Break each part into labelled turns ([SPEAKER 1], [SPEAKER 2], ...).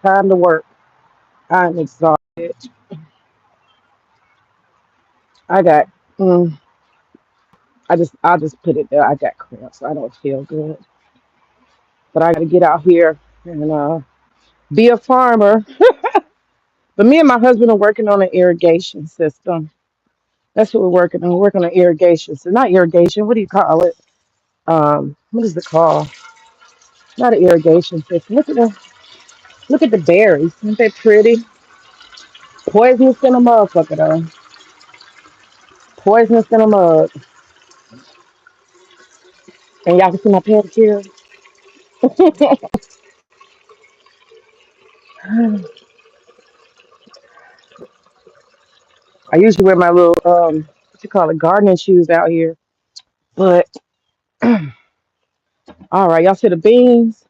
[SPEAKER 1] Time to work. I'm exhausted. I got. Mm, I'll just put it there. I got cramps. I don't feel good, but I got to get out here and be a farmer. But me and my husband are working on an irrigation system. That's what we're working on. We're working on irrigation. So not irrigation. What do you call it? What is it called? Not an irrigation system. Look at the berries. Aren't they pretty? Poisonous in a motherfucker though. Poisonous in a mug. And y'all can see my pedicure. I usually wear my little what you call it, gardening shoes out here. But all right, y'all see the beans?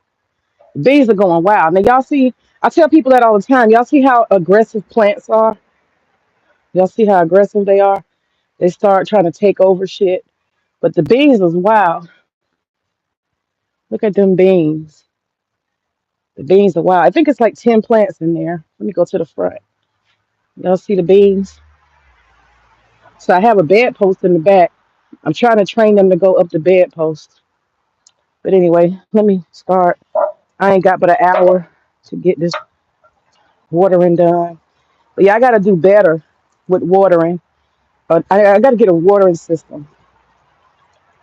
[SPEAKER 1] The beans are going wild. Now y'all see, I tell people that all the time. Y'all see how aggressive plants are? Y'all see how aggressive they are? They start trying to take over shit. But the beans was wild. Look at them beans. The beans are wild. I think it's like 10 plants in there. Let me go to the front. Y'all see the beans? So I have a bedpost in the back. I'm trying to train them to go up the bedpost. But anyway, let me start. I ain't got but an hour to get this watering done. But yeah, I got to do better with watering. I got to get a watering system.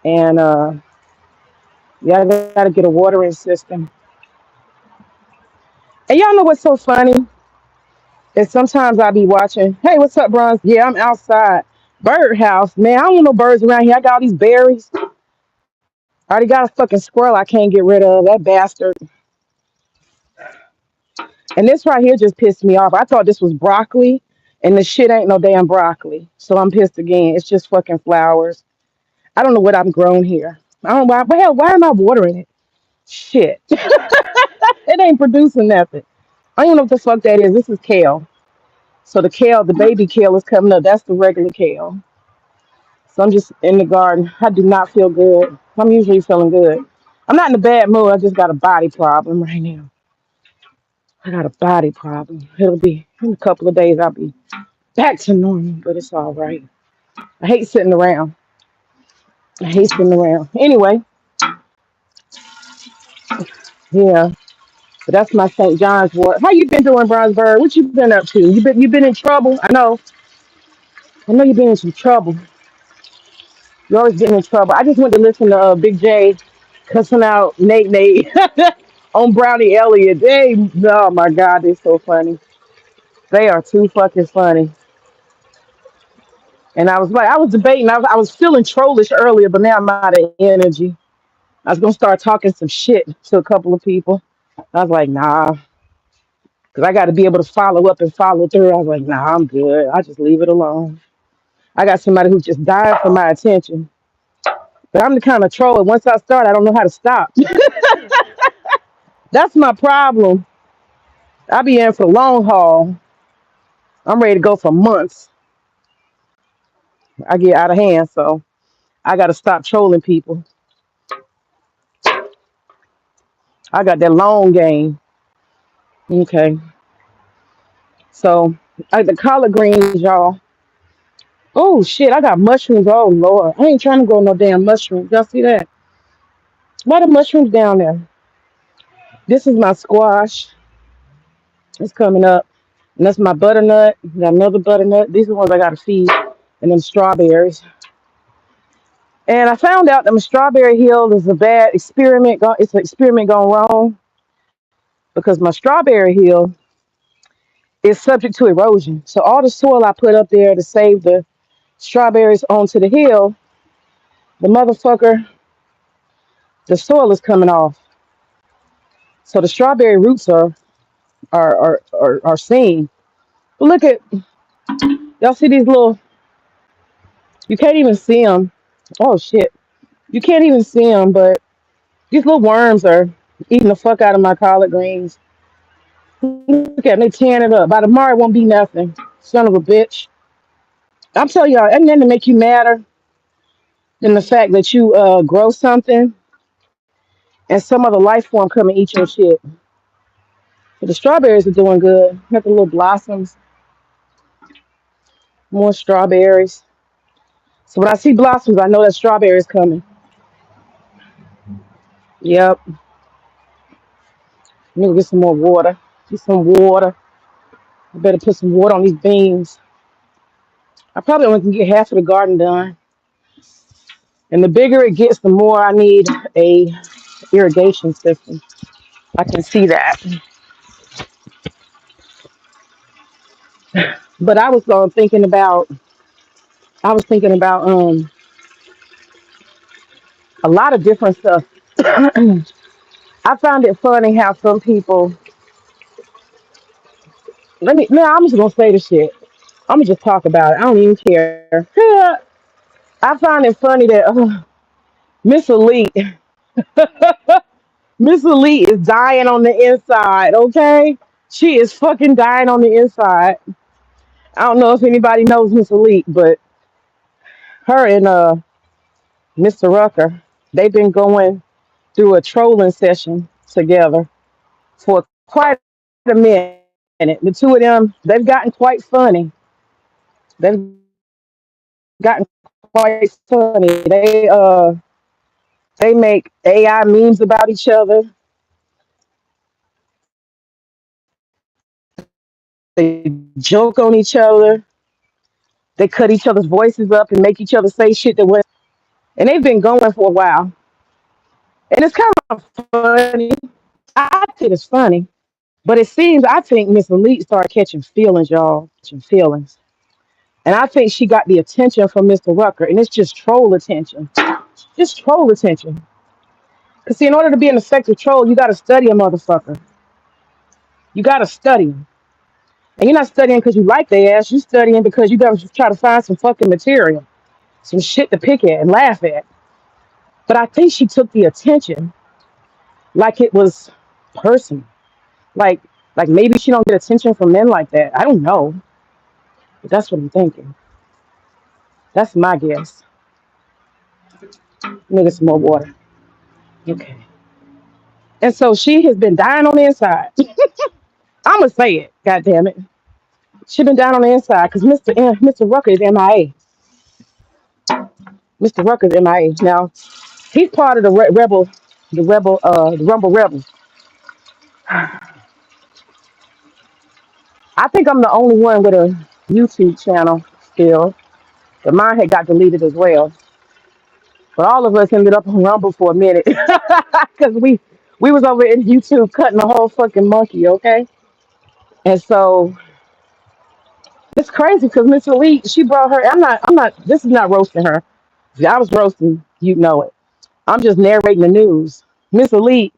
[SPEAKER 1] And yeah, I got to get a watering system. And y'all know what's so funny? Is sometimes I be watching, hey, what's up, Bronze? Yeah, I'm outside. Birdhouse, man, I don't want no birds around here. I got all these berries. I already got a fucking squirrel I can't get rid of. That bastard. And this right here just pissed me off. I thought this was broccoli, and the shit ain't no damn broccoli. So I'm pissed again. It's just fucking flowers. I don't know what I've grown here. I don't know why. Well, hell, why am I watering it? Shit. It ain't producing nothing. I don't know what the fuck that is. This is kale. So the kale, the baby kale is coming up. That's the regular kale. So I'm just in the garden. I do not feel good. I'm usually feeling good. I'm not in a bad mood. I just got a body problem right now. I got a body problem. It'll be in a couple of days. I'll be back to normal, but it's all right. I hate sitting around. I hate sitting around. Anyway, yeah. But that's my St. John's wort. How you been doing, Brownsburg? What you been up to? You been in trouble? I know. I know you've been in some trouble. You always getting in trouble. I just went to listen to Big J cussing out Nate on Brownie Elliott. They, oh my God, they're so funny. They are too fucking funny. And I was like, I was debating. I was feeling trollish earlier, but now I'm out of energy. I was gonna start talking some shit to a couple of people. I was like, nah, because I got to be able to follow up and follow through. I was like, nah, I'm good. I just leave it alone. I got somebody who just died for my attention. But I'm the kind of troll. Once I start, I don't know how to stop. That's my problem. I be in for the long haul. I'm ready to go for months. I get out of hand, so I got to stop trolling people. I got that long game. Okay, so the collard greens, y'all. Oh shit, I got mushrooms. Oh Lord, I ain't trying to grow no damn mushrooms. Y'all see that? Why the mushrooms down there? This is my squash. It's coming up. And that's my butternut. Got another butternut. These are the ones I gotta feed. And then strawberries. And I found out that my strawberry hill is a bad experiment. It's an experiment gone wrong because my strawberry hill is subject to erosion. So all the soil I put up there to save the strawberries onto the hill, the motherfucker, the soil is coming off. So the strawberry roots are seen. But look at y'all see these little. You can't even see them. Oh shit! You can't even see them, but these little worms are eating the fuck out of my collard greens. Look at them, they tearing it up. By tomorrow, it won't be nothing. Son of a bitch. I'm telling y'all, ain't nothing to make you madder than the fact that you grow something and some other life form come and eat your shit. But the strawberries are doing good. Got the little blossoms, more strawberries. So when I see blossoms, I know that strawberries coming. Yep. Let me get some more water. Get some water. I better put some water on these beans. I probably only can get half of the garden done. And the bigger it gets, the more I need a irrigation system. I can see that. But I was thinking about a lot of different stuff. I found it funny how some people I'm just gonna say the shit. I'm gonna just talk about it. I don't even care. I find it funny that Miss Elite, Miss Elite is dying on the inside. Okay, she is fucking dying on the inside. I don't know if anybody knows Miss Elite, but her and Mr. Rucker, they've been going through a trolling session together for quite a minute. The two of them, they've gotten quite funny. They've gotten quite funny. They make AI memes about each other. They joke on each other. They cut each other's voices up and make each other say shit that was. And they've been going for a while. And it's kind of funny. I think it's funny. But it seems, I think Miss Elite started catching feelings, y'all. Catching feelings. And I think she got the attention from Mr. Rucker. And it's just troll attention. Just troll attention. Because, see, in order to be an effective troll, you got to study a motherfucker. You got to study him. And you're not studying because you like their ass. You're studying because you got to try to find some fucking material, some shit to pick at and laugh at. But I think she took the attention like it was personal. Like, like maybe she don't get attention from men like that. I don't know. But that's what I'm thinking. That's my guess. Let me get some more water. Okay. And so she has been dying on the inside. I'm gonna say it. God damn it. She been dying on the inside because Mr. Rucker is MIA. Mr. Rucker is MIA. Now he's part of the the Rumble Rebels. I think I'm the only one with a YouTube channel still, but mine had got deleted as well. But all of us ended up on Rumble for a minute because we was over in YouTube cutting the whole fucking monkey, okay? And so it's crazy because Miss Elite, she brought her. I'm not. This is not roasting her. If I was roasting, you know it. I'm just narrating the news. Miss Elite,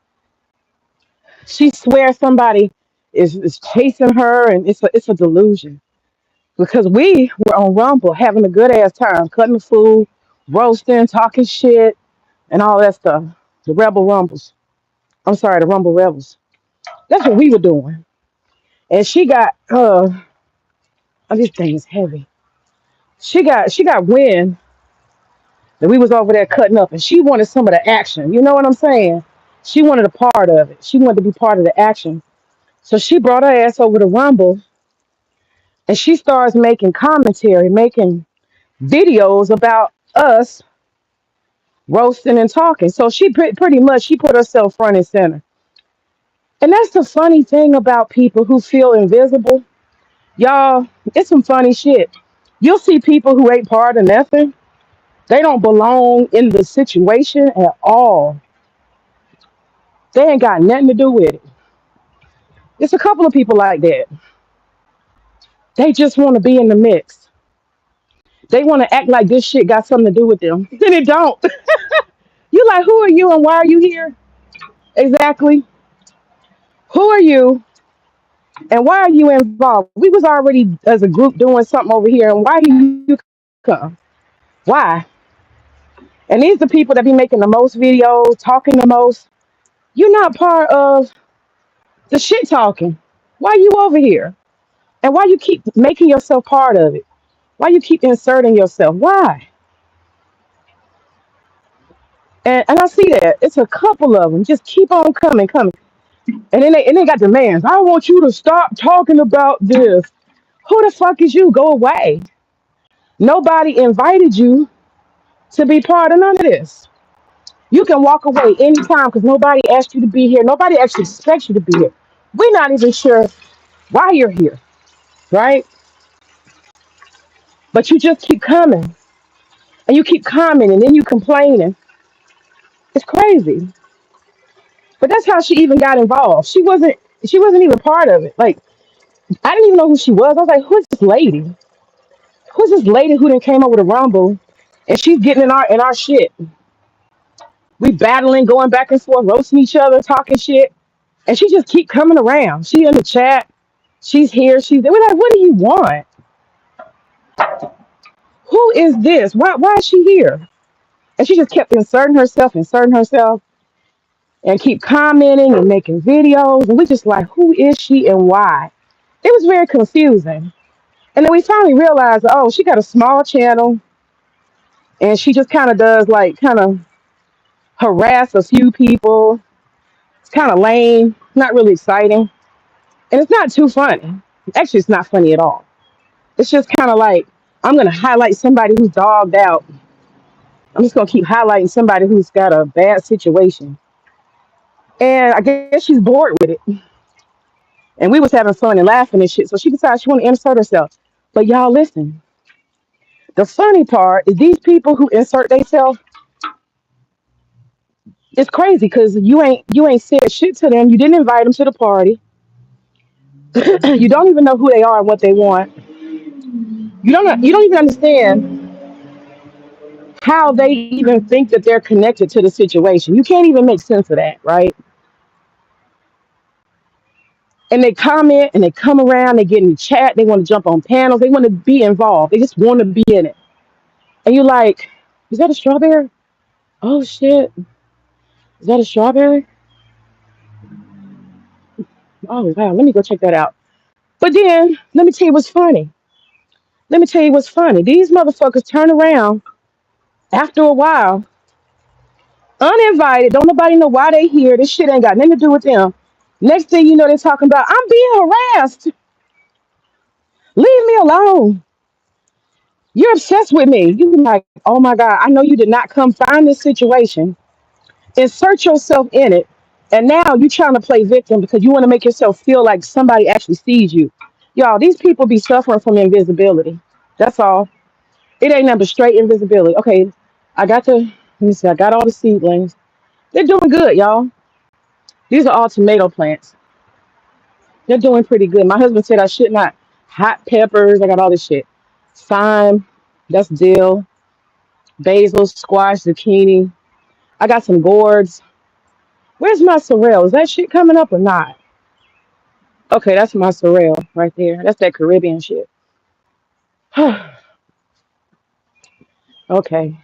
[SPEAKER 1] she swears somebody is chasing her, and it's a delusion. Because we were on Rumble having a good ass time, cutting the food, roasting, talking shit, and all that stuff. The Rebel Rumbles. I'm sorry, the Rumble Rebels. That's what we were doing. And she got oh, this thing is heavy. She got wind that we was over there cutting up, and she wanted some of the action. You know what I'm saying? She wanted a part of it. She wanted to be part of the action. So she brought her ass over to Rumble, and she starts making commentary, making videos about us roasting and talking. So she pretty much she put herself front and center. And that's the funny thing about people who feel invisible. Y'all, it's some funny shit. You'll see people who ain't part of nothing. They don't belong in the situation at all. They ain't got nothing to do with it. It's a couple of people like that. They just want to be in the mix. They want to act like this shit got something to do with them. Then it don't. You like, who are you and why are you here? Exactly. Who are you and why are you involved? We was already as a group doing something over here, and why do you come? Why? And these are the people that be making the most videos, talking the most. You're not part of the shit talking. Why you over here? And why you keep making yourself part of it? Why you keep inserting yourself? Why? And I see that. It's a couple of them. Just keep on coming, coming. And they got demands. I want you to stop talking about this. Who the fuck is you? Go away. Nobody invited you to be part of none of this. You can walk away anytime because nobody asked you to be here. Nobody actually expects you to be here. We're not even sure why you're here, right? But you just keep coming and you keep coming and then you complaining. It's crazy. But that's how she even got involved. She wasn't even part of it. Like I didn't even know who she was. I was like, who's this lady? Who's this lady who done came up with a rumble and she's getting in our shit? We battling, going back and forth, roasting each other, talking shit. And she just keep coming around. She in the chat. She's here. She's there. We're like, what do you want? Who is this? Why is she here? And she just kept inserting herself, and keep commenting and making videos. And we just like, who is she and why? It was very confusing. And then we finally realized, oh, she got a small channel and she just kind of does like kind of harass a few people. It's kind of lame, not really exciting. And it's not too funny. Actually, it's not funny at all. It's just kind of like, I'm going to highlight somebody who's dogged out. I'm just going to keep highlighting somebody who's got a bad situation. And I guess she's bored with it. And we was having fun and laughing and shit. So she decided she want to insert herself. But y'all listen, the funny part is these people who insert themselves, it's crazy because you ain't said shit to them. You didn't invite them to the party. You don't even know who they are and what they want. You don't even understand how they even think that they're connected to the situation. You can't even make sense of that, right? And they comment and they come around, they get in the chat, they want to jump on panels, they want to be involved, they just want to be in it. And you're like, is that a strawberry? Oh shit, is that a strawberry? Oh wow, let me go check that out. But then let me tell you what's funny. Let me tell you what's funny. These motherfuckers turn around after a while, uninvited, don't nobody know why they here. This shit ain't got nothing to do with them. Next thing you know, they're talking about, I'm being harassed. Leave me alone. You're obsessed with me. You like, oh my God, I know you did not come find this situation, insert yourself in it, and now you're trying to play victim because you want to make yourself feel like somebody actually sees you. Y'all, these people be suffering from invisibility. That's all. It ain't nothing but straight invisibility. Okay, let me see, I got all the seedlings. They're doing good, y'all. These are all tomato plants. They're doing pretty good. My husband said I should not. Hot peppers, I got all this shit. Thyme, that's dill, basil, squash, zucchini. I got some gourds. Where's my sorrel? Is that shit coming up or not? Okay, that's my sorrel right there. That's that Caribbean shit. Okay.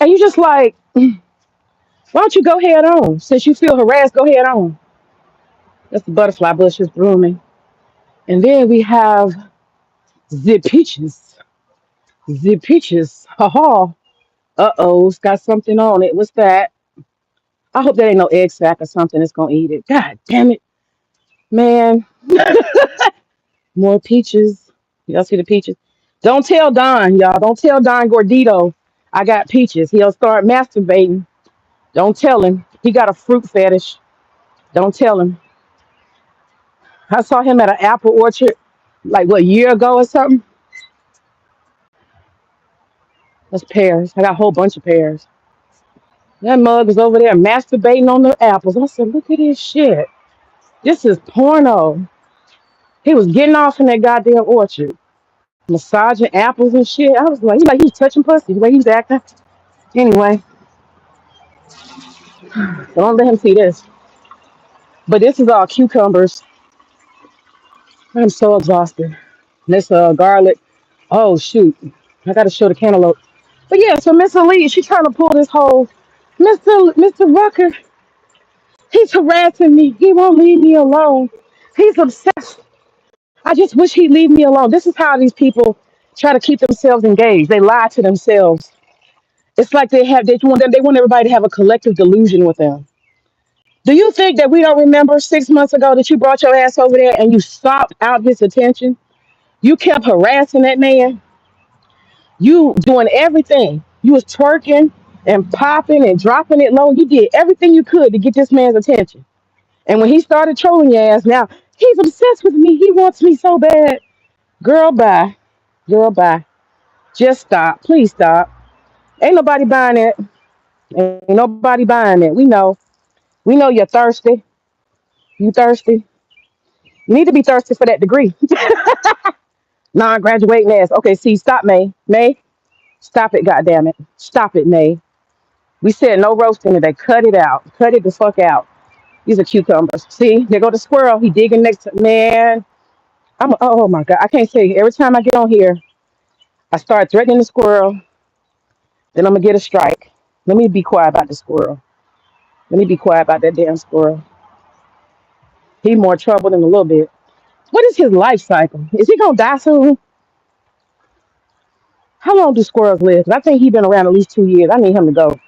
[SPEAKER 1] And you just like, why don't you go head on? Since you feel harassed, go head on. That's the butterfly bush is blooming. And then we have the peaches. The peaches. Ha ha. Uh-oh, it's got something on it. What's that? I hope that ain't no egg sack or something that's gonna eat it. God damn it. Man. More peaches. Y'all see the peaches? Don't tell Don, y'all. Don't tell Don Gordito I got peaches. He'll start masturbating. Don't tell him. He got a fruit fetish. Don't tell him. I saw him at an apple orchard like what, a year ago or something. That's pears. I got a whole bunch of pears. That mug was over there masturbating on the apples. I said, look at this shit. This is porno. He was getting off in that goddamn orchard, massaging apples and shit. I was like he was touching pussy the way he was acting. Anyway, so don't let him see this. But this is all cucumbers. I'm so exhausted. This garlic. Oh shoot, I gotta show the cantaloupe. But yeah, so Miss Elite, she trying to pull this whole Mr. Rucker. He's harassing me. He won't leave me alone. He's obsessed. I just wish he'd leave me alone. This is how these people try to keep themselves engaged. They lie to themselves. It's like they want everybody to have a collective delusion with them. Do you think that we don't remember 6 months ago that you brought your ass over there and you sought out his attention? You kept harassing that man. You doing everything. You was twerking and popping and dropping it low. You did everything you could to get this man's attention. And when he started trolling your ass, now he's obsessed with me. He wants me so bad. Girl, bye. Girl, bye. Just stop. Please stop. Ain't nobody buying it. Ain't nobody buying it. We know. We know you're thirsty. You thirsty. You need to be thirsty for that degree. Non-graduating ass. Okay, see, stop, May. May, stop it, goddammit. Stop it, May. We said no roasting today. Cut it out. Cut it the fuck out. These are cucumbers. See, there go the squirrel. He digging next to man. Oh my god. I can't say every time I get on here, I start threatening the squirrel, then I'm gonna get a strike. Let me be quiet about the squirrel. Let me be quiet about that damn squirrel. He more trouble than a little bit. What is his life cycle? Is he gonna die soon? How long do squirrels live? 'Cause I think he's been around at least 2 years. I need him to go.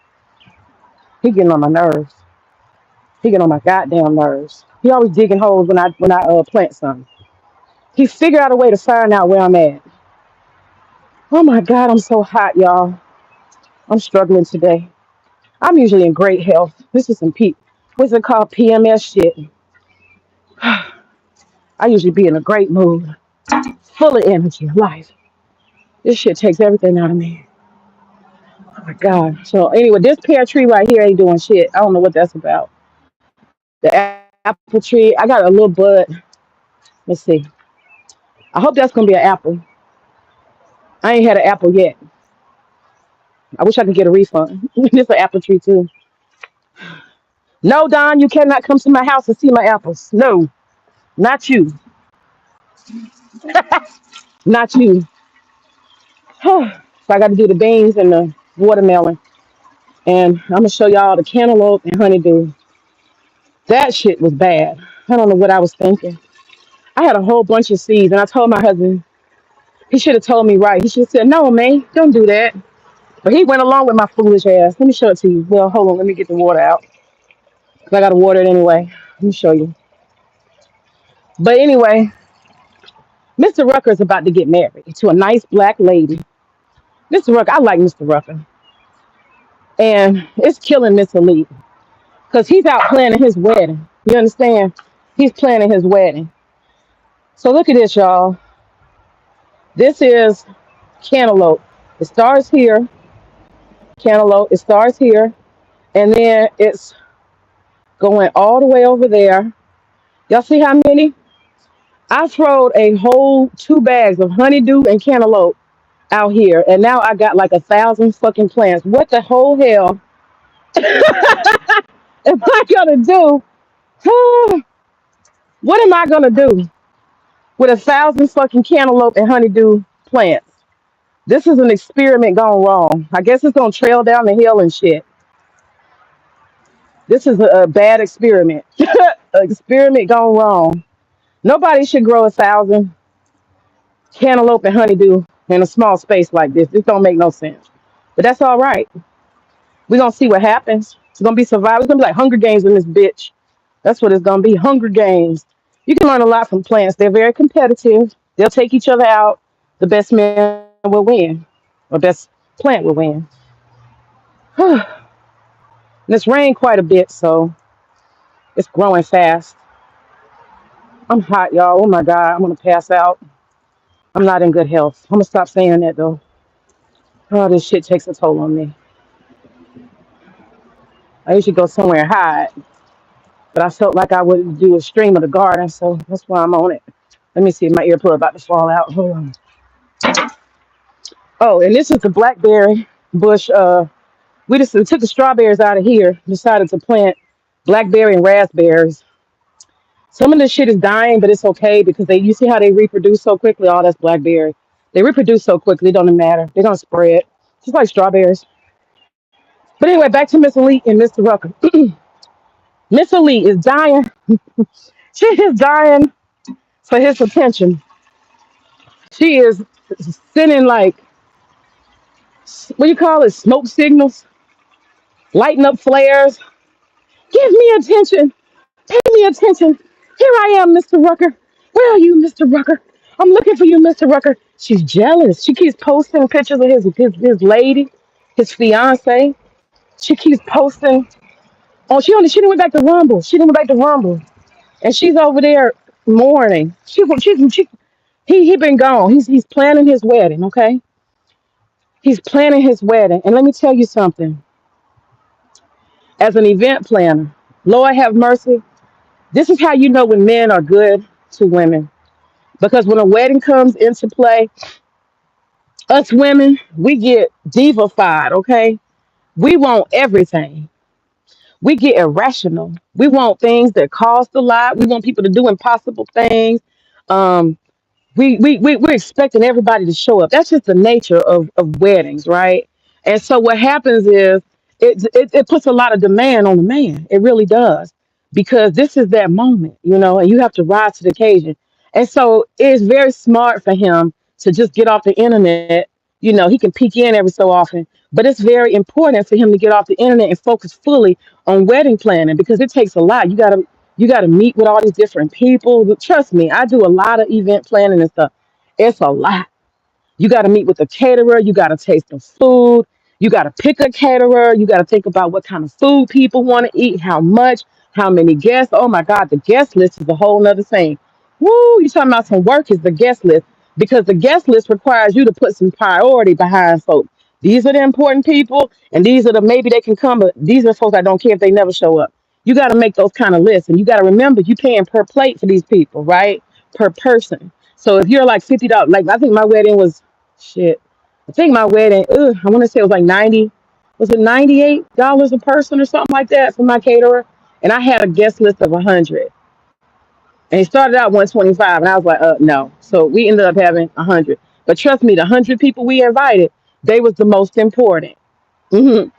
[SPEAKER 1] He getting on my nerves. He getting on my goddamn nerves. He always digging holes when I plant something. He figured out a way to find out where I'm at. Oh my god, I'm so hot, y'all. I'm struggling today. I'm usually in great health. This is some what's it called? PMS shit. I usually be in a great mood, full of energy, life. This shit takes everything out of me. Oh my god. So anyway, this pear tree right here ain't doing shit. I don't know what that's about. The apple tree, I got a little bud. Let's see. I hope that's gonna be an apple. I ain't had an apple yet. I wish I could get a refund. This an apple tree too. No, Don, you cannot come to my house and see my apples. No, not you. Not you. So I got to do the beans and the watermelon. And I'm going to show y'all the cantaloupe and honeydew. That shit was bad. I don't know what I was thinking. I had a whole bunch of seeds, and I told my husband, he should have told me right. He should have said, no, man, don't do that. But he went along with my foolish ass. Let me show it to you. Well, hold on. Let me get the water out. Because I got to water it anyway. Let me show you. But anyway, Mr. Rucker is about to get married to a nice black lady. Mr. Rucker, I like Mr. Rucker. And it's killing Miss Elite because he's out planning his wedding. You understand? He's planning his wedding. So look at this, y'all. This is cantaloupe. It starts here, cantaloupe. It starts here, and then it's going all the way over there. Y'all see how many? I throwed a whole 2 bags of honeydew and cantaloupe out here, and now I got like 1,000 fucking plants. What the whole hell am I gonna do? What am I gonna do with 1,000 fucking cantaloupe and honeydew plants? This is an experiment gone wrong. I guess it's gonna trail down the hill and shit. This is a bad experiment. An experiment gone wrong. Nobody should grow 1,000 cantaloupe and honeydew in a small space like this. This don't make no sense. But that's all right. We're gonna see what happens. It's gonna be survival. It's gonna be like Hunger Games in this bitch. That's what it's gonna be. Hunger Games. You can learn a lot from plants. They're very competitive. They'll take each other out. The best man will win. Or best plant will win. And it's rained quite a bit, so it's growing fast. I'm hot, y'all. Oh my God, I'm gonna pass out. I'm not in good health. I'm gonna stop saying that though. Oh, this shit takes a toll on me. I usually go somewhere and hide, but I felt like I would do a stream of the garden, so that's why I'm on it. Let me see, my earplug about to fall out. Hold on. Oh, and this is the blackberry bush. We just took the strawberries out of here, decided to plant blackberry and raspberries. Some of this shit is dying, but it's okay because you see how they reproduce so quickly. Oh, that's blackberry. They reproduce so quickly, it don't matter. They're gonna spread, just like strawberries. But anyway, back to Miss Elite and Mr. Rucker. Miss Elite is dying. She is dying for his attention. She is sending like what do you call it? Smoke signals, lighting up flares, Give me attention. Pay me attention. Here I am, Mr. Rucker. Where are you, Mr. Rucker? I'm looking for you, Mr. Rucker. She's jealous. She keeps posting pictures of his lady, his fiance. She keeps posting. Oh, she didn't went back to Rumble. She didn't went back to Rumble, and she's over there mourning. He been gone. He's planning his wedding. Okay, he's planning his wedding. And let me tell you something. As an event planner, Lord have mercy. This is how you know when men are good to women. Because when a wedding comes into play, us women, we get divified, okay? We want everything. We get irrational. We want things that cost a lot. We want people to do impossible things. Um, we're expecting everybody to show up. That's just the nature of weddings, right? And so what happens is it puts a lot of demand on the man. It really does. Because this is that moment, and you have to rise to the occasion. And so it's very smart for him to just get off the internet. He can peek in every so often, but it's very important for him to get off the internet and focus fully on wedding planning because it takes a lot. You got to meet with all these different people. Trust me, I do a lot of event planning and stuff. It's a lot. You got to meet with a caterer. You got to taste the food. You got to pick a caterer. You got to think about what kind of food people want to eat, how much, how many guests. Oh my God, the guest list is a whole nother thing. Woo, you talking about some work is the guest list because the guest list requires you to put some priority behind folks. These are the important people, and these are the maybe they can come, but these are folks I don't care if they never show up. You got to make those kind of lists, and you got to remember you paying per plate for these people, right? Per person. So if you're like $50, like I think my wedding was shit. I think my wedding, I want to say it was like 90, was it $98 a person or something like that for my caterer? And I had a guest list of 100. And it started out 125, and I was like, no. So we ended up having 100. But trust me, the 100 people we invited, they was the most important. Mhm.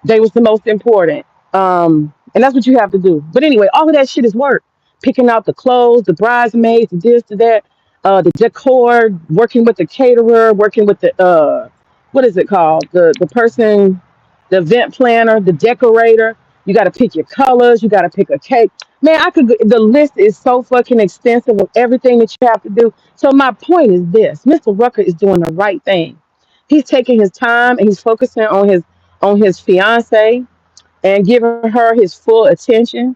[SPEAKER 1] They was the most important. And that's what you have to do. But anyway, all of that shit is work. Picking out the clothes, the bridesmaids, the this, the that, the decor, working with the caterer, working with the what is it called? The person, the event planner, the decorator. You got to pick your colors. You got to pick a cake. Man, the list is so fucking extensive of everything that you have to do. So my point is this: Mr. Rucker is doing the right thing. He's taking his time and he's focusing on his fiance and giving her his full attention.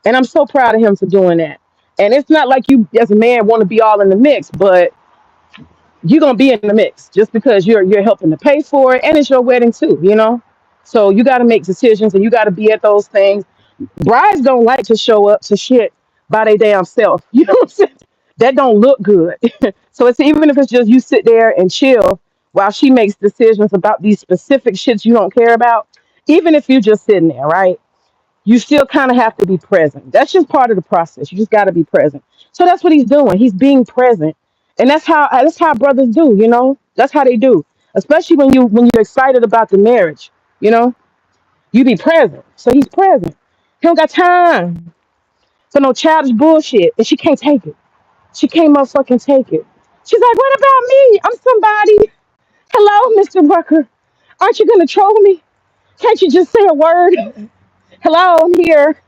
[SPEAKER 1] And I'm so proud of him for doing that. And it's not like you as a man want to be all in the mix, but you're gonna be in the mix just because you're helping to pay for it and it's your wedding too. So you gotta make decisions and you gotta be at those things. Brides don't like to show up to shit by their damn self. You know what I'm saying? That don't look good. So it's even if it's just you sit there and chill while she makes decisions about these specific shits you don't care about, even if you're just sitting there, right? You still kind of have to be present. That's just part of the process. You just got to be present. So that's what he's doing. He's being present, and that's how brothers do. That's how they do. Especially when you're excited about the marriage. You know, you be present. So he's present. He don't got time for no childish bullshit, and she can't take it. She can't motherfucking take it. She's like, "What about me? I'm somebody. Hello, Mr. Rucker. Aren't you gonna troll me? Can't you just say a word? Hello, I'm here.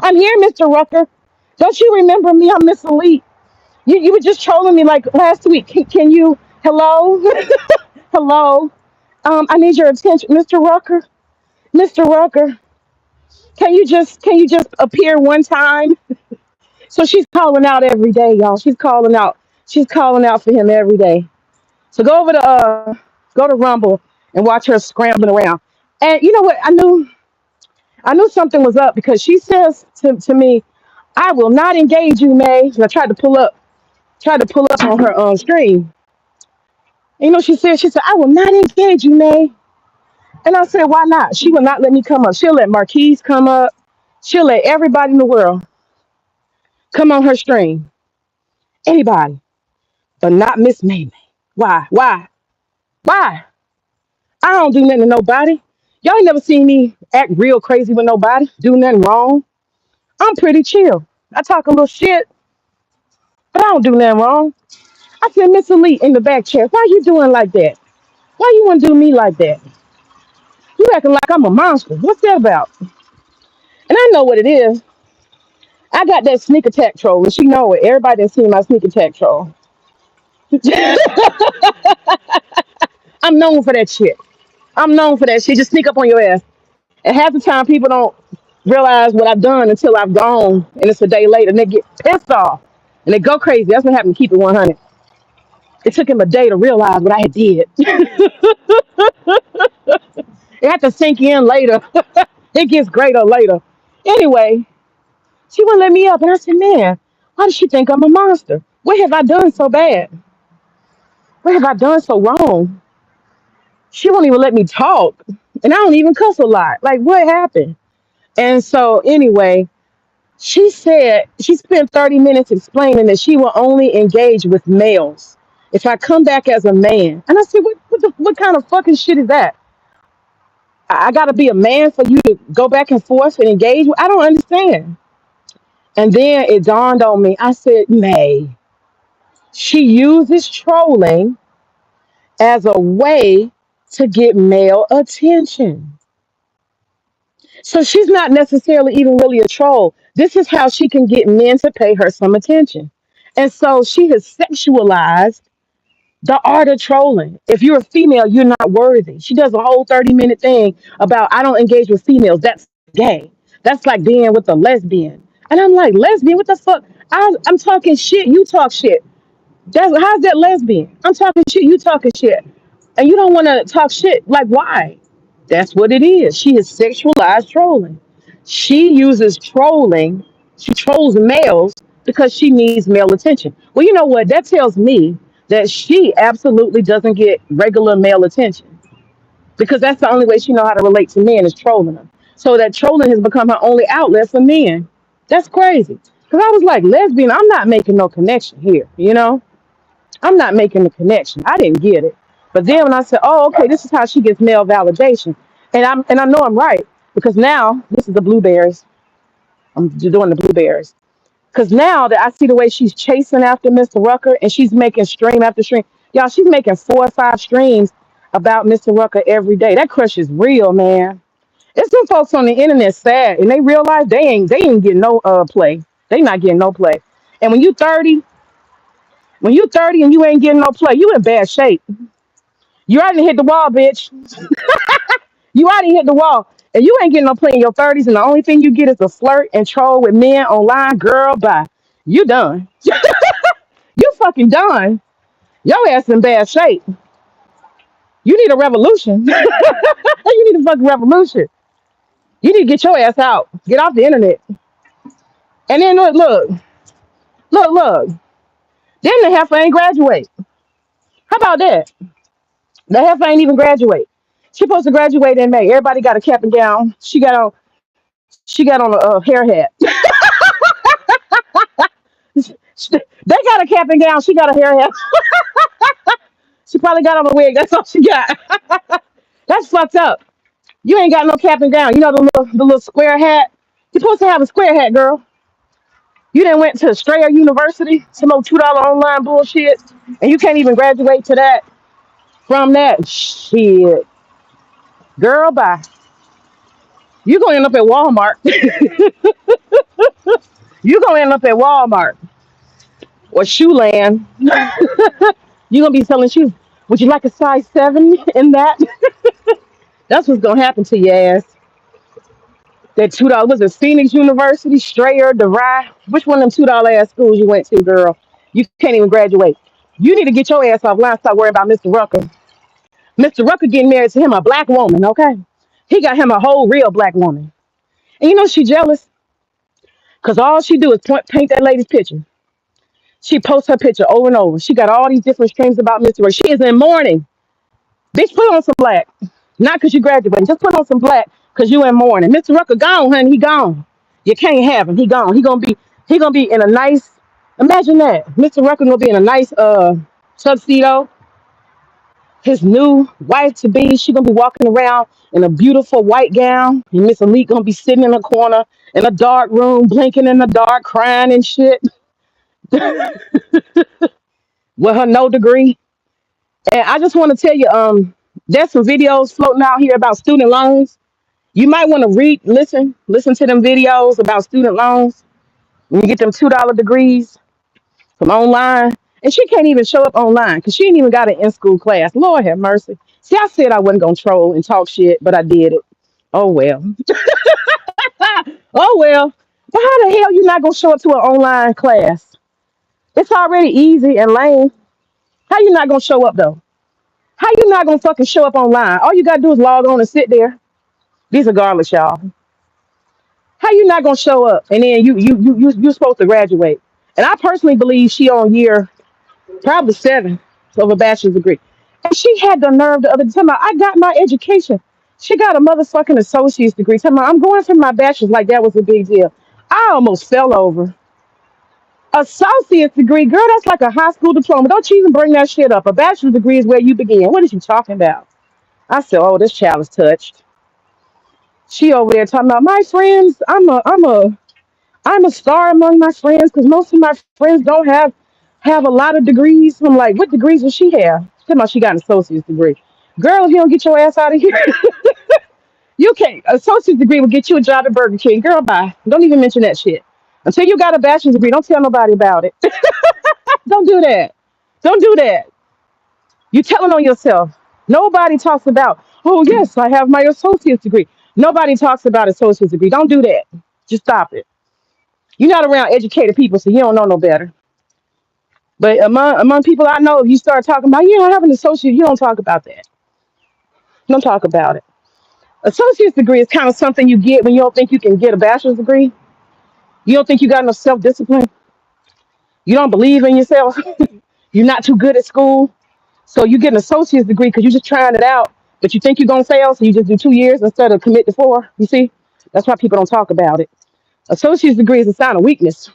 [SPEAKER 1] I'm here, Mr. Rucker. Don't you remember me? I'm Miss Elite. You were just trolling me like last week. Can you? Hello? Hello? I need your attention, Mr. Rucker. Mr. Rucker, can you just appear one time? So she's calling out every day, y'all. She's calling out. She's calling out for him every day. So go to Rumble and watch her scrambling around. And you know what? I knew something was up because she says to me, I will not engage you, May. And I tried to pull up on her screen. And she said, I will not engage you, May. And I said, why not? She will not let me come up. She'll let Marquise come up. She'll let everybody in the world come on her stream. Anybody, but not Miss May May. Why? Why? Why? I don't do nothing to nobody. Y'all ain't never seen me act real crazy with nobody, do nothing wrong. I'm pretty chill. I talk a little shit, but I don't do nothing wrong. I said, Miss Elite in the back chair, why you doing like that? Why you want to do me like that? You acting like I'm a monster. What's that about? And I know what it is. I got that sneak attack troll, and she know it. Everybody done seen my sneak attack troll. I'm known for that shit. I'm known for that shit. Just sneak up on your ass. And half the time, people don't realize what I've done until I've gone, and it's a day later, and they get pissed off, and they go crazy. That's what happened to Keep It 100. It took him a day to realize what I had did. It had to sink in later. It gets greater later. Anyway, she wouldn't let me up, and I said, "Man, why does she think I'm a monster? What have I done so bad? What have I done so wrong? She won't even let me talk, and I don't even cuss a lot. Like, what happened?" And so, anyway, she said she spent 30 minutes explaining that she will only engage with males if I come back as a man. And I said, what kind of fucking shit is that? I got to be a man for you to go back and forth and engage? I don't understand. And then it dawned on me. I said, May, she uses trolling as a way to get male attention. So she's not necessarily even really a troll. This is how she can get men to pay her some attention. And so she has sexualized the art of trolling. If you're a female, you're not worthy. She does a whole 30-minute thing about I don't engage with females. That's gay. That's like being with a lesbian. And I'm like, lesbian? What the fuck? I'm talking shit. You talk shit. How's that lesbian? I'm talking shit. You talking shit. And you don't want to talk shit. Like, why? That's what it is. She has sexualized trolling. She uses trolling. She trolls males because she needs male attention. Well, you know what? That tells me that she absolutely doesn't get regular male attention because that's the only way she know how to relate to men is trolling them. So that trolling has become her only outlet for men. That's crazy. Because I was like, lesbian, I'm not making no connection here, you know? I'm not making the connection. I didn't get it. But then when I said, "Oh, okay, this is how she gets male validation," and I know I'm right because now this is the blueberries. I'm doing the blueberries because now that I see the way she's chasing after Mr. Rucker and she's making stream after stream, y'all, she's making 4 or 5 streams about Mr. Rucker every day. That crush is real, man. It's some folks on the internet sad and they realize they ain't getting no play. They not getting no play. And when you 30 and you ain't getting no play, you in bad shape. You already hit the wall, bitch. You already hit the wall. And you ain't getting no play in your 30s, and the only thing you get is a flirt and troll with men online. Girl, bye. You done. You fucking done. Your ass in bad shape. You need a revolution. You need a fucking revolution. You need to get your ass out. Get off the internet. And then look. Then the heifer ain't graduate. How about that? The heifer ain't even graduate. She supposed to graduate in May. Everybody got a cap and gown. She got on a hair hat. They got a cap and gown. She got a hair hat. She probably got on a wig. That's all she got. That's fucked up. You ain't got no cap and gown. You know the little square hat. You're supposed to have a square hat, girl. You didn't went to Strayer University, some old $2 online bullshit, and you can't even graduate to that from that shit. Girl, bye. You gonna end up at Walmart. You gonna end up at Walmart or Shoeland. You gonna be selling shoes. Would you like a size 7 in that? That's what's gonna happen to your ass. That $2 was it Phoenix University, Strayer, DeVry? Which one of them $2 ass schools you went to, girl? You can't even graduate. You need to get your ass offline. Stop worrying about Mr. Rucker. Mr. Rucker getting married to him, a black woman. Okay, he got him a whole real black woman. And you know she jealous because all she do is paint that lady's picture. She posts her picture over and over. She got all these different streams about Mr. Rucker. She is in mourning. Bitch, put on some black. Not because you graduating. Just put on some black because you in mourning. Mr. Rucker gone, honey. He gone. You can't have him. He gone. He gonna be in a nice. Imagine that. Mr. Rucker gonna be in a nice tuxedo. His new wife to be, she gonna be walking around in a beautiful white gown, and Miss Elite gonna be sitting in a corner in a dark room, blinking in the dark, crying and shit, with her no degree. And I just want to tell you, there's some videos floating out here about student loans. You might want to listen to them videos about student loans when you get them $2 degrees from online. And she can't even show up online because she ain't even got an in school class. Lord have mercy. See, I said I wasn't gonna troll and talk shit, but I did it. Oh well. Oh well. But how the hell you not gonna show up to an online class? It's already easy and lame. How you not gonna show up though? How you not gonna fucking show up online? All you gotta do is log on and sit there. These are garlic, y'all. How you not gonna show up and then you supposed to graduate? And I personally believe she on year probably seven of a bachelor's degree. And she had the nerve the other time. I got my education. She got a motherfucking associate's degree. Tell me, I'm going for my bachelor's like that was a big deal. I almost fell over. Associate's degree, girl, that's like a high school diploma. Don't you even bring that shit up. A bachelor's degree is where you begin. What is you talking about? I said, oh, this child is touched. She over there talking about my friends. I'm a star among my friends because most of my friends don't have a lot of degrees. I'm like, what degrees does she have? Talking about she got an associate's degree. Girl, if you don't get your ass out of here, you can't. Associate's degree will get you a job at Burger King. Girl, bye. Don't even mention that shit. Until you got a bachelor's degree, don't tell nobody about it. Don't do that. Don't do that. You telling on yourself. Nobody talks about, oh yes, I have my associate's degree. Nobody talks about associate's degree. Don't do that. Just stop it. You're not around educated people, so you don't know no better. But among people I know, if you start talking about, I have an associate, you don't talk about that. Don't talk about it. Associate's degree is kind of something you get when you don't think you can get a bachelor's degree. You don't think you got enough self discipline. You don't believe in yourself. You're not too good at school. So you get an associate's degree because you're just trying it out, but you think you're going to fail. So you just do 2 years instead of commit to 4. You see, that's why people don't talk about it. Associate's degree is a sign of weakness.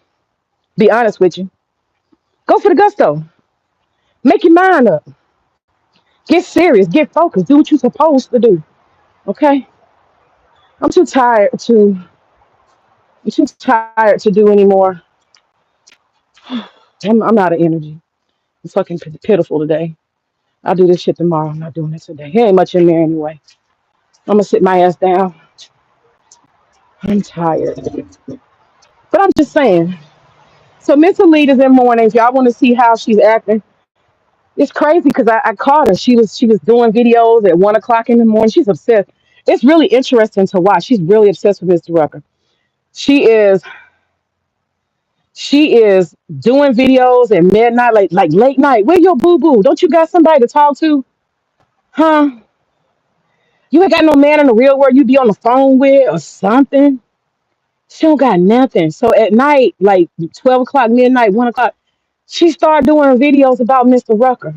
[SPEAKER 1] Be honest with you. Go for the gusto. Make your mind up. Get serious. Get focused. Do what you're supposed to do. Okay. I'm too tired to. I'm too tired to do anymore. I'm out of energy. It's fucking pitiful today. I'll do this shit tomorrow. I'm not doing it today. There ain't much in there anyway. I'm gonna sit my ass down. I'm tired. But I'm just saying. So mental leaders in mornings, y'all want to see how she's acting. It's crazy because I caught her. She was doing videos at 1 o'clock in the morning. She's obsessed. It's really interesting to watch. She's really obsessed with Mr. Rucker. She is she is doing videos at midnight, like late night. Where your boo boo? Don't you got somebody to talk to? Huh? You ain't got no man in the real world you be on the phone with or something. She don't got nothing. So at night, like 12 o'clock, midnight, 1 o'clock, she started doing videos about Mr. Rucker.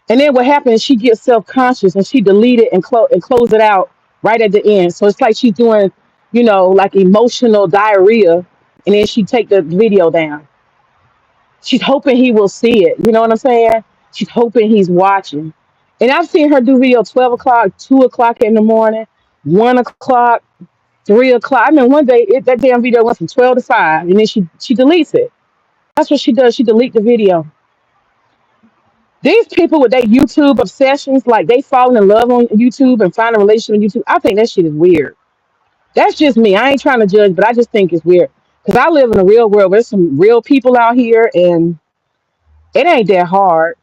[SPEAKER 1] And then what happened is she gets self conscious and she delete it and close it out right at the end. So it's like she's doing, like emotional diarrhea, and then she take the video down. She's hoping he will see it. You know what I'm saying? She's hoping he's watching. And I've seen her do video 12 o'clock, 2 o'clock in the morning, 1 o'clock, 3 o'clock. I mean, one day that damn video went from 12 to 5, and then she deletes it. That's what she does. She deletes the video. These people with their YouTube obsessions, like they falling in love on YouTube and find a relationship on YouTube. I think that shit is weird. That's just me. I ain't trying to judge, but I just think it's weird. Because I live in a real world. There's some real people out here, and it ain't that hard.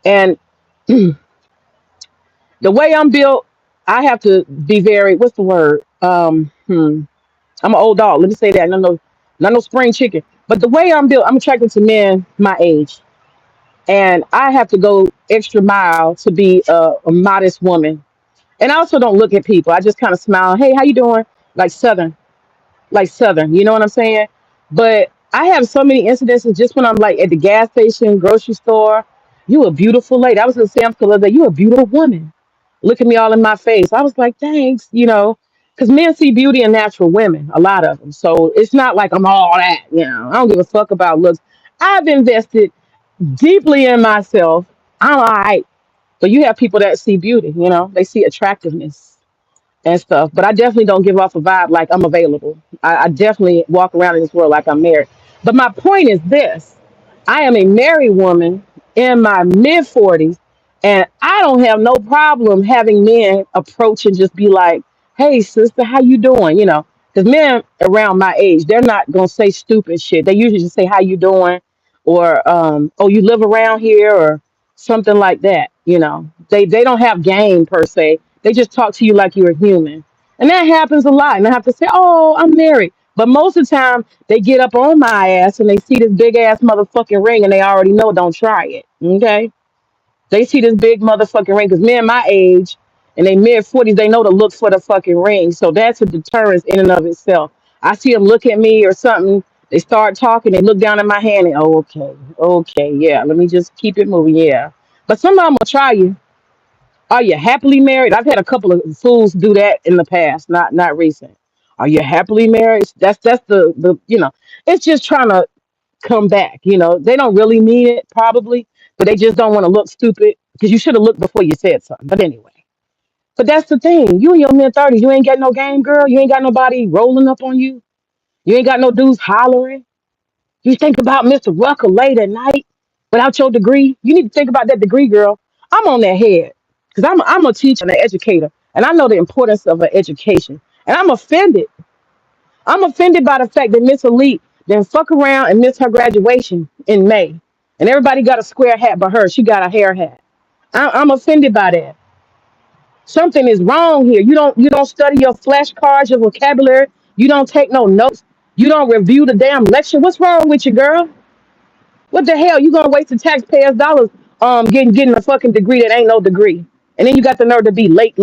[SPEAKER 1] And the way I'm built, I have to be very, what's the word? I'm an old dog. Let me say that. Not no spring chicken. But the way I'm built, I'm attracted to men my age. And I have to go extra mile to be a modest woman. And I also don't look at people. I just kind of smile. Hey, how you doing? Like Southern. You know what I'm saying? But I have so many incidences just when I'm like at the gas station, grocery store. You a beautiful lady. I was in Sam's Club the other day. You a beautiful woman. Look at me all in my face. I was like, thanks. Because men see beauty in natural women, a lot of them. So it's not like I'm all that. I don't give a fuck about looks. I've invested deeply in myself. I'm all right. But you have people that see beauty, they see attractiveness and stuff. But I definitely don't give off a vibe like I'm available. I definitely walk around in this world like I'm married. But my point is this: I am a married woman in my mid 40s, and I don't have no problem having men approach and just be like, Hey sister, how you doing? Because men around my age, they're not gonna say stupid shit. They usually just say how you doing, or oh, you live around here, or something like that. They don't have game per se. They just talk to you like you're a human, and that happens a lot. And I have to say, oh, I'm married. But most of the time, they get up on my ass and they see this big ass motherfucking ring, and they already know don't try it. Okay, they see this big motherfucking ring because men my age and they mid 40s, they know to look for the fucking ring. So that's a deterrence in and of itself. I see them look at me or something. They start talking. They look down at my hand and oh, okay, okay, yeah. Let me just keep it moving, yeah. But some of them will try you. Are you happily married? I've had a couple of fools do that in the past, not recent. Are you happily married? That's the it's just trying to come back. They don't really mean it probably, but they just don't want to look stupid because you should have looked before you said something. But anyway, but that's the thing. You in your mid 30s, you ain't got no game, girl. You ain't got nobody rolling up on you. You ain't got no dudes hollering. You think about Mr. Rucker late at night without your degree. You need to think about that degree, girl. I'm on that head because I'm a teacher and an educator, and I know the importance of an education. And I'm offended. I'm offended by the fact that Miss Elite then fuck around and miss her graduation in May. And everybody got a square hat but her. She got a hair hat. I'm offended by that. Something is wrong here. You don't study your flashcards, your vocabulary. You don't take no notes. You don't review the damn lecture. What's wrong with you, girl? What the hell? You gonna waste the taxpayers' dollars getting a fucking degree that ain't no degree. And then you got the nerve to be late.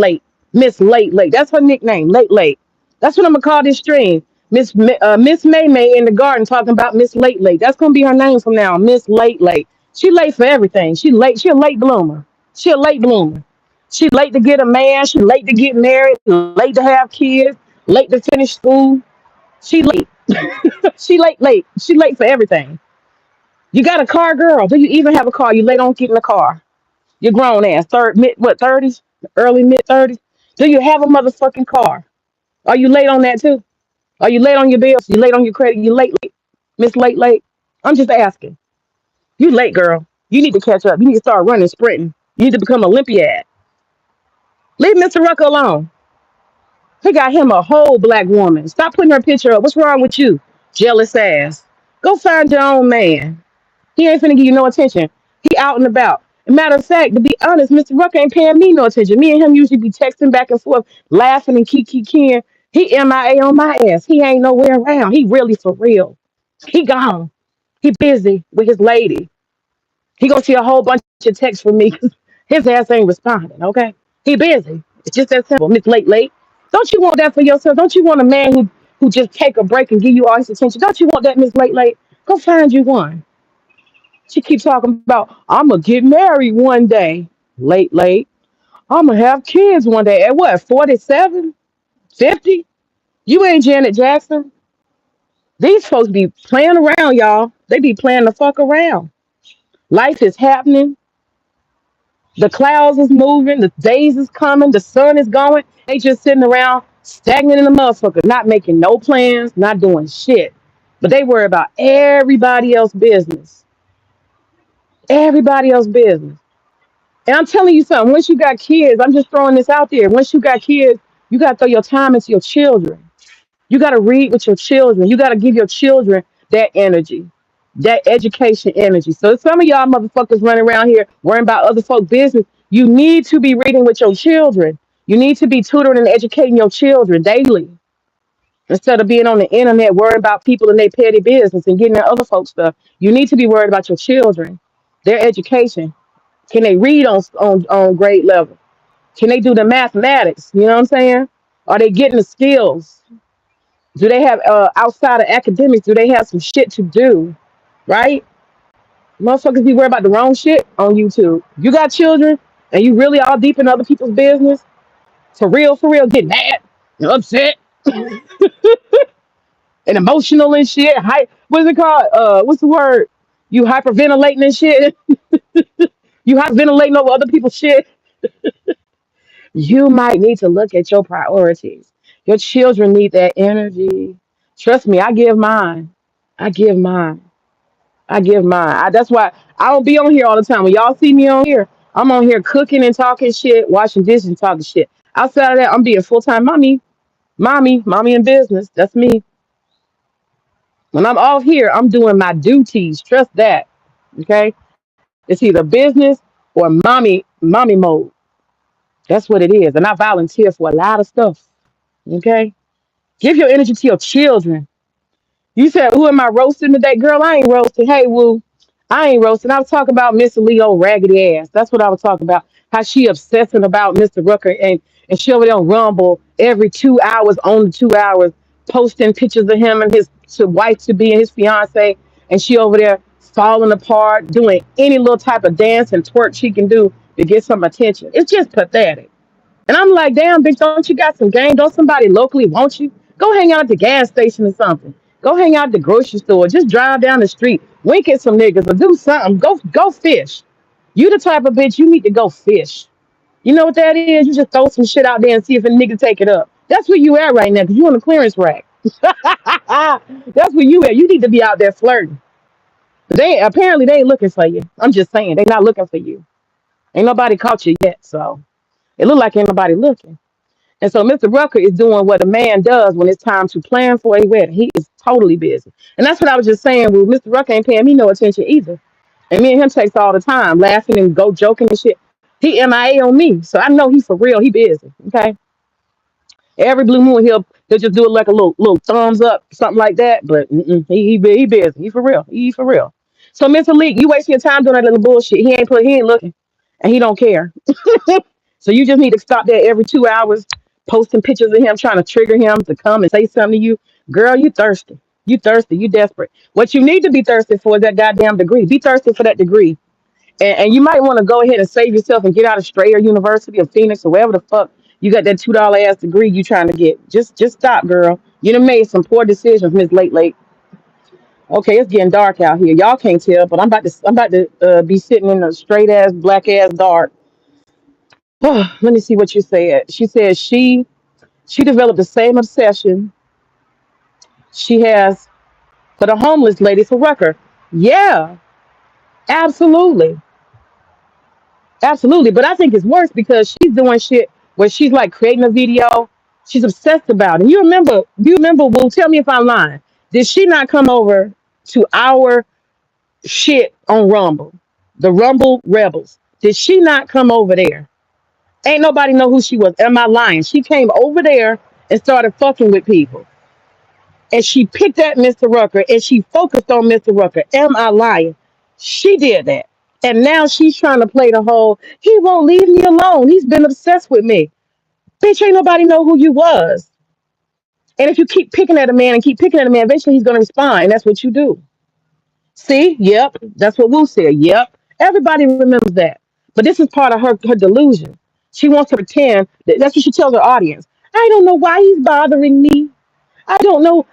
[SPEAKER 1] Miss Late Late. That's her nickname, Late Late. That's what I'm gonna call this stream. Miss May May in the garden talking about Miss Late Late. That's gonna be her name from now on, Miss Late Late. She late for everything. She late. She a late bloomer. She a late bloomer. She late to get a man. She late to get married. Late to have kids. Late to finish school. She late. She late. She late for everything. You got a car, girl? Do you even have a car? You late on getting a car. You're grown ass. Mid what 30s? Early mid 30s. Do you have a motherfucking car? Are you late on that too? Are you late on your bills? You late on your credit? You late? Miss Late Late? I'm just asking. You late, girl. You need to catch up. You need to start running, sprinting. You need to become Olympiad. Leave Mr. Rucker alone. He got him a whole black woman. Stop putting her picture up. What's wrong with you? Jealous ass. Go find your own man. He ain't finna give you no attention. He out and about. Matter of fact, to be honest, Mr. Rucker ain't paying me no attention. Me and him usually be texting back and forth, laughing and kikiing. He MIA on my ass. He ain't nowhere around. He really for real. He gone. He busy with his lady. He gonna see a whole bunch of texts from me 'cause his ass ain't responding. Okay, he busy. It's just that simple. Miss Late Late. Don't you want that for yourself? Don't you want a man who just take a break and give you all his attention? Don't you want that, Miss Late Late? Go find you one. She keeps talking about, I'm going to get married one day. Late, late. I'm going to have kids one day. At what, 47, 50? You ain't Janet Jackson. These folks be playing around, y'all. They be playing the fuck around. Life is happening. The clouds is moving. The days is coming. The sun is going. They just sitting around stagnant in the motherfucker, not making no plans, not doing shit. But they worry about everybody else's business. Everybody else's business. And I'm telling you something, once you got kids, I'm just throwing this out there. Once you got kids, you got to throw your time into your children. You got to read with your children. You got to give your children that energy, that education energy. So some of y'all motherfuckers running around here worrying about other folk business. You need to be reading with your children. You need to be tutoring and educating your children daily instead of being on the internet worrying about people and their petty business and getting at other folks stuff. You need to be worried about your children, their education. Can they read on grade level? Can they do the mathematics? You know what I'm saying? Are they getting the skills? Do they have outside of academics? Do they have some shit to do? Right? Motherfuckers be worried about the wrong shit on YouTube. You got children and you really all deep in other people's business. For real, get mad and upset and emotional and shit. What's it called? What's the word? You hyperventilating and shit. You hyperventilating over other people's shit. You might need to look at your priorities. Your children need that energy. Trust me, I give mine. I give mine. I give mine. That's why I don't be on here all the time. When y'all see me on here, I'm on here cooking and talking shit, washing dishes and talking shit. Outside of that, I'm being full time mommy in business. That's me. When I'm off here, I'm doing my duties. Trust that. Okay, it's either business or mommy mode. That's what it is. And I volunteer for a lot of stuff. Okay, give your energy to your children. You said, who am I roasting today? Girl, I ain't roasting. Hey, Woo, I ain't roasting. I was talking about Miss Leo raggedy ass. That's what I was talking about. How she obsessing about Mr. Rucker and she over there on Rumble every 2 hours on the 2 hours, posting pictures of him and his wife to be and his fiance. And she over there falling apart, doing any little type of dance and twerk she can do to get some attention. It's just pathetic. And I'm like, damn, bitch, don't you got some game? Don't somebody locally want you? Go hang out at the gas station or something. Go hang out at the grocery store. Just drive down the street, wink at some niggas or do something. Go fish. You the type of bitch you need to go fish. You know what that is? You just throw some shit out there and see if a nigga take it up. That's where you at right now because you on the clearance rack. That's where you at. You need to be out there flirting. But they ain't looking for you. I'm just saying they not looking for you. Ain't nobody caught you yet, so it look like ain't nobody looking. And so Mr. Rucker is doing what a man does when it's time to plan for a wedding. He is totally busy. And that's what I was just saying. Well, Mr. Rucker ain't paying me no attention either. And me and him takes all the time, laughing and go joking and shit. He MIA on me. So I know he for real. He busy. Okay. Every blue moon he'll just do it like a little thumbs up, something like that. But he busy. He for real. He for real. So Mr. Leak, you wasting your time doing that little bullshit. He ain't looking. And he don't care. So you just need to stop there every 2 hours, posting pictures of him, trying to trigger him to come and say something to you. Girl, you thirsty. You thirsty. You desperate. What you need to be thirsty for is that goddamn degree. Be thirsty for that degree. And you might want to go ahead and save yourself and get out of Strayer University or Phoenix or wherever the fuck you got that $2 ass degree you trying to get. Just stop, girl. You done made some poor decisions, Miss Late. Okay, it's getting dark out here. Y'all can't tell, but I'm about to be sitting in a straight ass black ass dark. Let me see what you said. She said she developed the same obsession she has for the homeless lady for Rucker. Yeah, absolutely, absolutely. But I think it's worse because she's doing shit where she's like creating a video. She's obsessed about it. You remember? Do you remember? Well, tell me if I'm lying. Did she not come over to our shit on Rumble, the Rumble Rebels? Did she not come over there? Ain't nobody know who she was. Am I lying? She came over there and started fucking with people. And she picked at Mr. Rucker and she focused on Mr. Rucker. Am I lying? She did that. And now she's trying to play the whole, he won't leave me alone. He's been obsessed with me. Bitch, ain't nobody know who you was. And if you keep picking at a man and keep picking at a man, eventually he's going to respond. And that's what you do. See? Yep. That's what Wu said. Yep. Everybody remembers that. But this is part of her delusion. She wants to pretend that's what she tells her audience. I don't know why he's bothering me. I don't know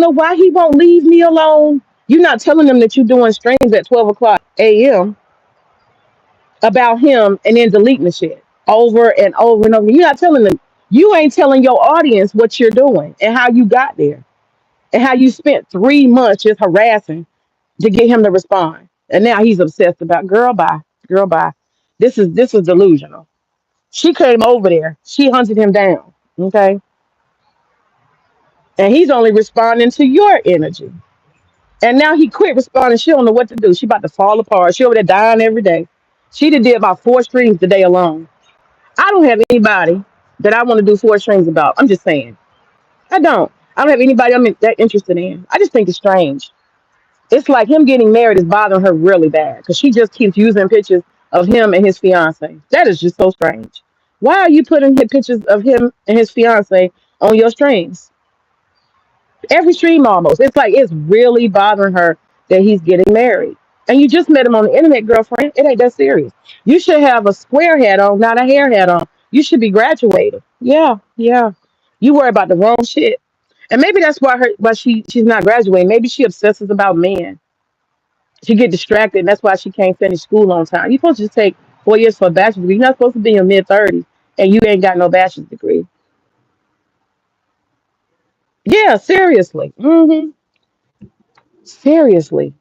[SPEAKER 1] why he won't leave me alone. You're not telling them that you're doing streams at 12 o'clock a.m. about him and then deleting the shit over and over and over. You're not telling them. You ain't telling your audience what you're doing and how you got there and how you spent 3 months just harassing to get him to respond. And now he's obsessed about girl bye. This is delusional. She came over there. She hunted him down. Okay. And he's only responding to your energy. And now he quit responding. She don't know what to do. She about to fall apart. She over there dying every day. She did about 4 streams today alone. I don't have anybody that I want to do 4 streams about. I'm just saying. I don't. I don't have anybody I'm that interested in. I just think it's strange. It's like him getting married is bothering her really bad because she just keeps using pictures of him and his fiance. That is just so strange. Why are you putting pictures of him and his fiance on your streams? Every stream almost. It's like it's really bothering her that he's getting married. And you just met him on the internet, girlfriend. It ain't that serious. You should have a square hat on, not a hair hat on. You should be graduated. Yeah, yeah. You worry about the wrong shit. And maybe that's why she's not graduating. Maybe she obsesses about men. She get distracted, and that's why she can't finish school on time. You're supposed to just take 4 years for a bachelor's degree. You're not supposed to be in your mid-30s, and you ain't got no bachelor's degree. Yeah, seriously. Seriously.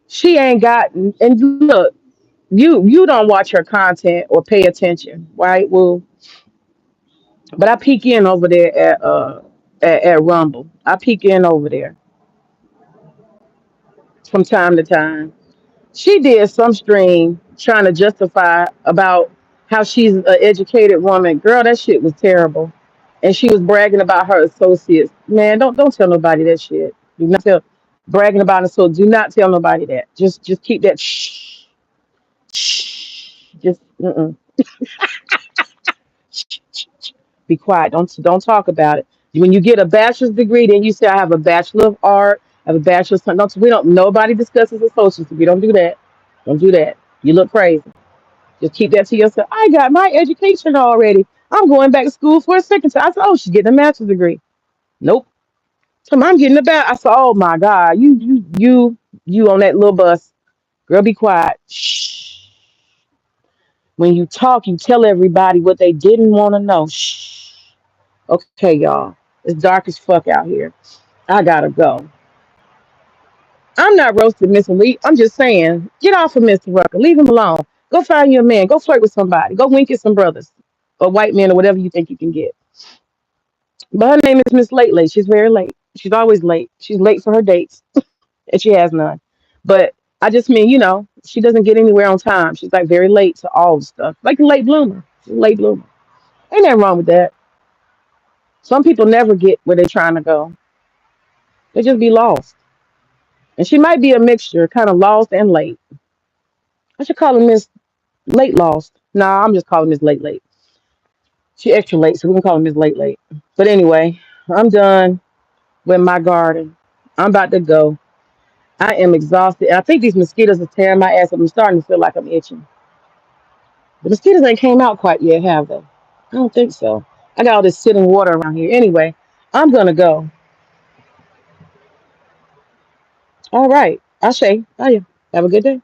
[SPEAKER 1] She ain't got and look, you don't watch her content or pay attention, right? Well, But I peek in over there at Rumble. I peek in over there from time to time. She did some stream trying to justify about how she's an educated woman. Girl, that shit was terrible. And she was bragging about her associates. Man, don't tell nobody that shit. Do not tell bragging about it. So do not tell nobody that. Just keep that shh, shh. Just shh, shh, shh. Be quiet. Don't talk about it. When you get a bachelor's degree, then you say I have a bachelor of art, I have a bachelor's. Don't we don't nobody discusses associates degree. Don't do that. Don't do that. You look crazy. Just keep that to yourself. I got my education already. I'm going back to school for a second time. I said, oh, she's getting a master's degree. Nope. Come on, I'm getting about. I said, oh my God, you on that little bus. Girl, be quiet. Shh. When you talk, you tell everybody what they didn't want to know. Shh. Okay, y'all. It's dark as fuck out here. I gotta go. I'm not roasting Miss Elite. I'm just saying, get off of Mr. Rucker. Leave him alone. Go find you a man. Go flirt with somebody. Go wink at some brothers or white men or whatever you think you can get. But her name is Miss Late Late. She's very late. She's always late. She's late for her dates, and she has none. But I just mean, she doesn't get anywhere on time. She's like very late to all the stuff. Like a late bloomer. She's a late bloomer. Ain't nothing wrong with that. Some people never get where they're trying to go. They just be lost. And she might be a mixture, kind of lost and late. I should call her Miss Late Lost. Nah, I'm just calling Miss Late Late. She extra late, so we can call her Miss Late Late. But anyway, I'm done with my garden. I'm about to go. I am exhausted. I think these mosquitoes are tearing my ass up. I'm starting to feel like I'm itching. The mosquitoes ain't came out quite yet, have they? I don't think so. I got all this sitting water around here. Anyway, I'm gonna go. All right. Ashay. Bye. Have a good day.